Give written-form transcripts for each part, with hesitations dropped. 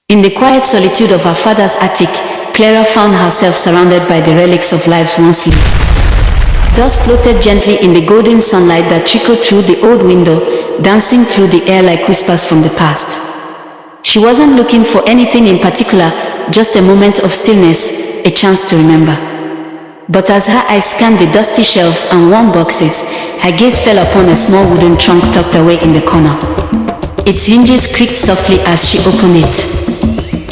In the quiet solitude of her father's attic, Clara found herself surrounded by the relics of lives once lived. Dust floated gently in the golden sunlight that trickled through the old window, dancing through the air like whispers from the past. She wasn't looking for anything in particular, just a moment of stillness, a chance to remember. But as her eyes scanned the dusty shelves and worn boxes, her gaze fell upon a small wooden trunk tucked away in the corner. Its hinges creaked softly as she opened it.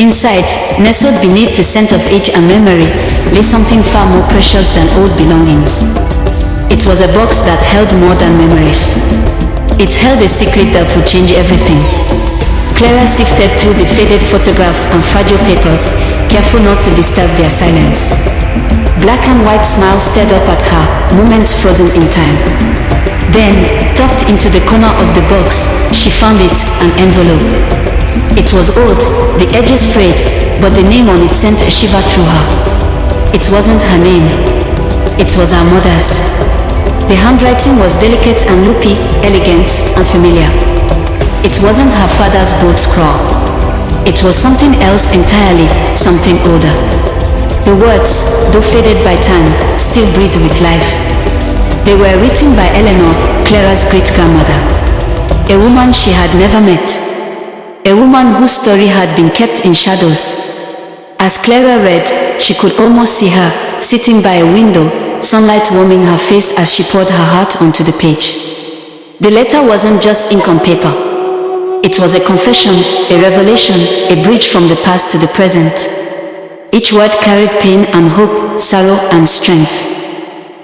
Inside, nestled beneath the scent of age and memory, lay something far more precious than old belongings. It was a box that held more than memories. It held a secret that would change everything. Clara sifted through the faded photographs and fragile papers, careful not to disturb their silence. Black and white smiles stared up at her, moments frozen in time. Then, tucked into the corner of the box, she found it, an envelope. It was old, the edges frayed, but the name on it sent a shiver through her. It wasn't her name. It was her mother's. The handwriting was delicate and loopy, elegant and familiar. It wasn't her father's bold scrawl. It was something else entirely, something older. The words, though faded by time, still breathed with life. They were written by Eleanor, Clara's great-grandmother. A woman she had never met. A woman whose story had been kept in shadows. As Clara read, she could almost see her, sitting by a window, sunlight warming her face as she poured her heart onto the page. The letter wasn't just ink on paper. It was a confession, a revelation, a bridge from the past to the present. Each word carried pain and hope, sorrow and strength.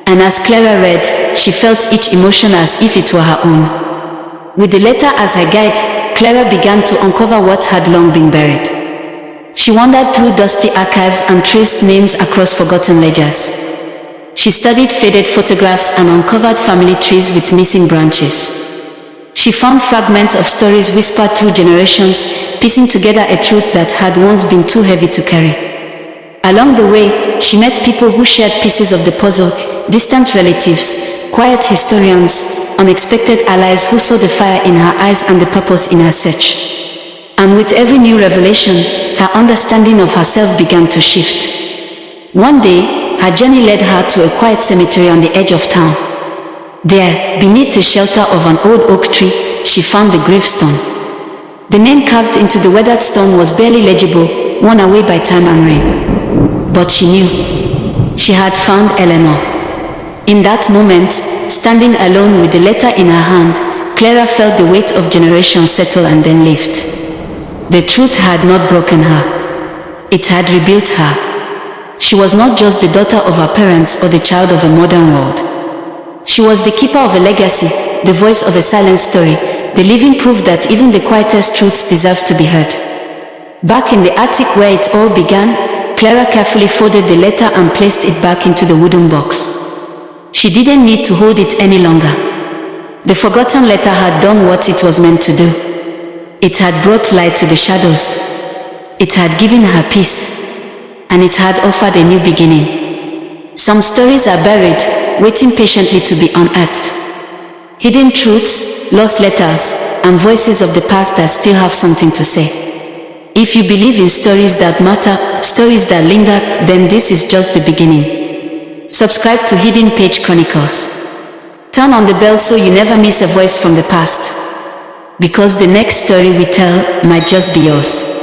And as Clara read, she felt each emotion as if it were her own. With the letter as her guide, Clara began to uncover what had long been buried. She wandered through dusty archives and traced names across forgotten ledgers. She studied faded photographs and uncovered family trees with missing branches. She found fragments of stories whispered through generations, piecing together a truth that had once been too heavy to carry. Along the way, she met people who shared pieces of the puzzle, distant relatives, quiet historians, unexpected allies who saw the fire in her eyes and the purpose in her search. And with every new revelation, her understanding of herself began to shift. One day, her journey led her to a quiet cemetery on the edge of town. There, beneath the shelter of an old oak tree, she found the gravestone. The name carved into the weathered stone was barely legible, worn away by time and rain. But she knew. She had found Eleanor. In that moment, standing alone with the letter in her hand, Clara felt the weight of generations settle and then lift. The truth had not broken her. It had rebuilt her. She was not just the daughter of her parents or the child of a modern world. She was the keeper of a legacy, the voice of a silent story, the living proof that even the quietest truths deserve to be heard. Back in the attic where it all began, Clara carefully folded the letter and placed it back into the wooden box. She didn't need to hold it any longer. The forgotten letter had done what it was meant to do. It had brought light to the shadows. It had given her peace. And it had offered a new beginning. Some stories are buried, waiting patiently to be unearthed. Hidden truths, lost letters, and voices of the past that still have something to say. If you believe in stories that matter, stories that linger, then this is just the beginning. Subscribe to Hidden Page Chronicles. Turn on the bell so you never miss a voice from the past. Because the next story we tell might just be yours.